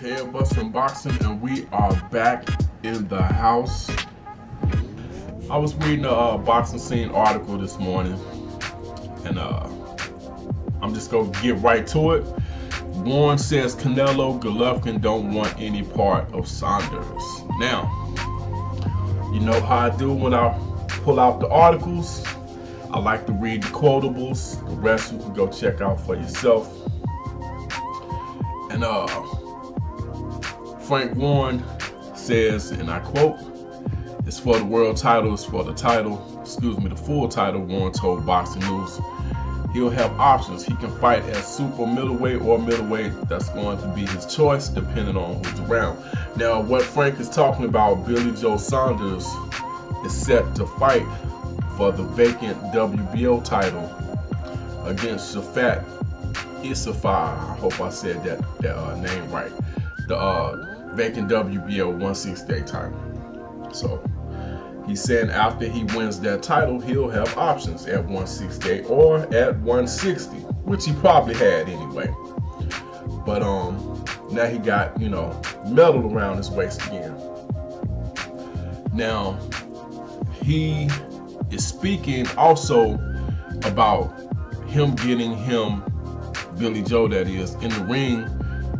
Head Busting Boxing, and we are back in the house. I was reading a boxing scene article this morning, and I'm just gonna get right to it. Warren says Canelo, Golovkin don't want any part of Saunders. Now, you know how I do when I pull out the articles. I like to read the quotables. The rest you can go check out for yourself. And Frank Warren says, and I quote, "It's for the world title, it's for the title, the full title." Warren told Boxing News he'll have options. He can fight at super middleweight or middleweight. That's going to be his choice depending on who's around. Now, what Frank is talking about, Billy Joe Saunders is set to fight for the vacant WBO title against Shafat Isafar. I hope I said that name right. The vacant WBO 168 title. So he's saying after he wins that title, he'll have options at 168 or at 160, which he probably had anyway. But now he got, metal around his waist again. Now he is speaking also about him getting Billy Joe, that is, in the ring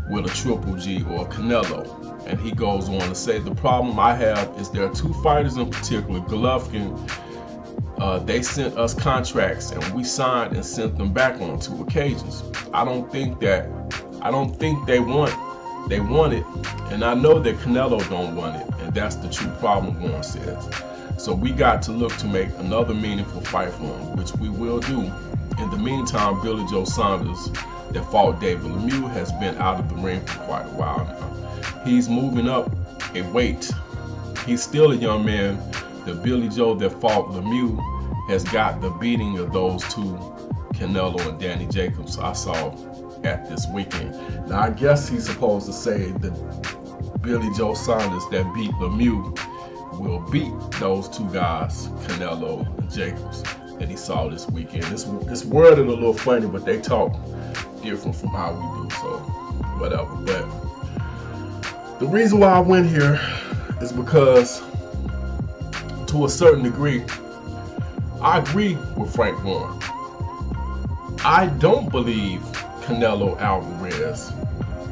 with a Triple G or a Canelo. And he goes on to say, the problem I have is there are two fighters in particular, Golovkin, they sent us contracts and we signed and sent them back on 2 occasions. I don't think they want it, and I know that Canelo don't want it, and that's the true problem, Warren says. So we got to look to make another meaningful fight for him, which we will do. In the meantime, Billy Joe Saunders, that fought David Lemieux, has been out of the ring for quite a while now. He's moving up a weight. He's still a young man. The Billy Joe that fought Lemieux has got the beating of those two, Canelo and Danny Jacobs, I saw at this weekend. Now, I guess he's supposed to say that Billy Joe Saunders that beat Lemieux will beat those two guys, Canelo and Jacobs, that he saw this weekend. It's worded a little funny, but they talk different from how we do, so whatever. But the reason why I went here is because, to a certain degree, I agree with Frank Warren. I don't believe Canelo Alvarez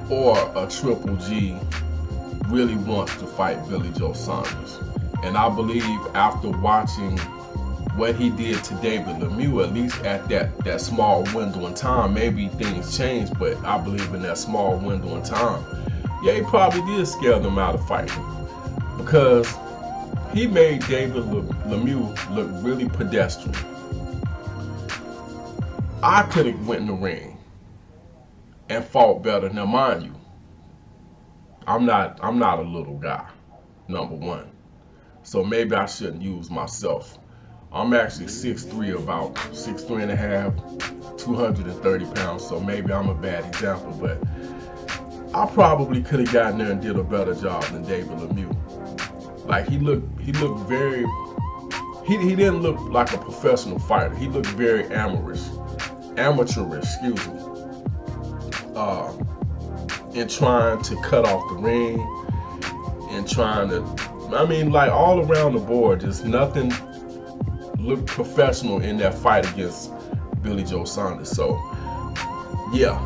or a Triple G really wants to fight Billy Joe Saunders. And I believe after watching what he did to David Lemieux, at least at that small window in time, maybe things changed, but I believe in that small window in time, yeah, he probably did scare them out of fighting, because he made David Lemieux look really pedestrian. I could have went in the ring and fought better. Now, mind you, I'm not a little guy, number one. So maybe I shouldn't use myself. I'm actually 6'3", about 6'3 and a half, 230 pounds. So maybe I'm a bad example, but I probably could have gotten there and did a better job than David Lemieux. Like he didn't look like a professional fighter. He looked very amateurish, in trying to cut off the ring, and trying to, like all around the board, just nothing looked professional in that fight against Billy Joe Saunders. So yeah,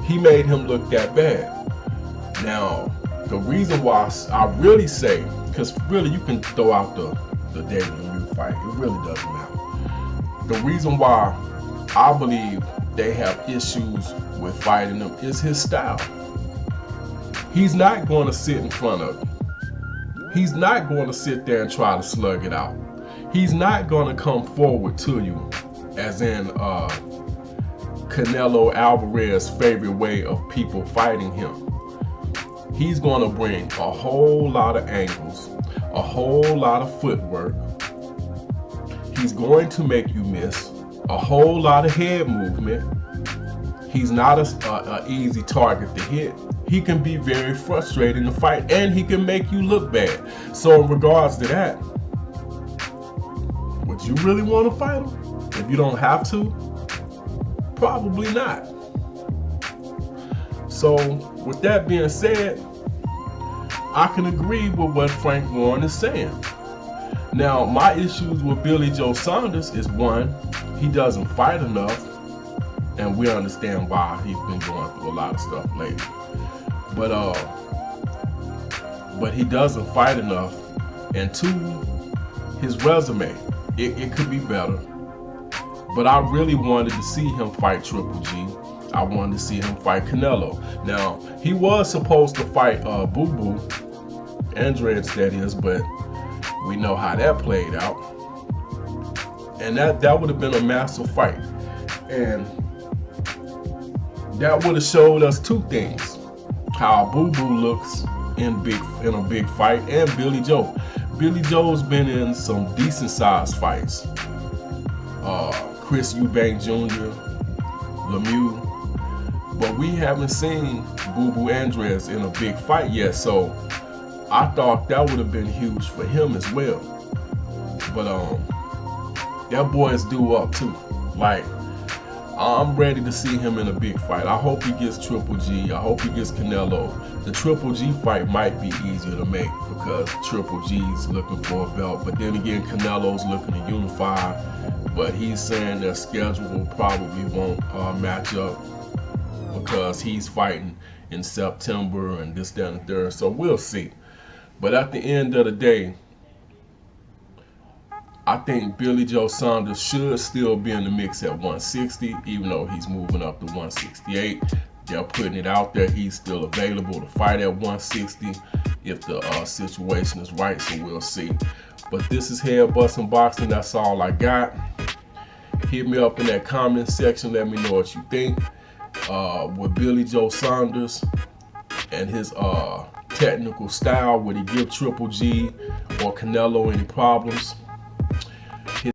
he made him look that bad. Now, the reason why I really say, because really you can throw out the David Lemieux fight, it really doesn't matter. The reason why I believe they have issues with fighting him is his style. He's not going to sit in front of you. He's not going to sit there and try to slug it out. He's not going to come forward to you, as in Canelo Alvarez's favorite way of people fighting him. He's going to bring a whole lot of angles, a whole lot of footwork. He's going to make you miss, a whole lot of head movement. He's not an easy target to hit. He can be very frustrating to fight, and he can make you look bad. So in regards to that, would you really want to fight him? If you don't have to, probably not. So with that being said, I can agree with what Frank Warren is saying. Now, my issues with Billy Joe Saunders is, one, he doesn't fight enough, and we understand why. He's been going through a lot of stuff lately. But he doesn't fight enough, and two, his resume, it could be better. But I really wanted to see him fight Triple G. I wanted to see him fight Canelo. Now, he was supposed to fight Boo Boo, Andreas that is, but we know how that played out. And that would have been a massive fight. And that would have showed us two things. How Boo Boo looks in a big fight, and Billy Joe. Billy Joe's been in some decent sized fights. Chris Eubank Jr., Lemieux. But we haven't seen Boo Boo Andreas in a big fight yet, so I thought that would have been huge for him as well. But that boy is due up too. Like, I'm ready to see him in a big fight. I hope he gets Triple G. I hope he gets Canelo. The Triple G fight might be easier to make because Triple G's looking for a belt. But then again, Canelo's looking to unify. But he's saying their schedule probably won't match up because he's fighting in September and this, that, and the third. So we'll see. But at the end of the day, I think Billy Joe Saunders should still be in the mix at 160, even though he's moving up to 168. They're putting it out there. He's still available to fight at 160 if the situation is right, so we'll see. But this is Head Bustin' Boxing. That's all I got. Hit me up in that comment section. Let me know what you think. With Billy Joe Saunders and his technical style, would he give Triple G or Canelo any problems?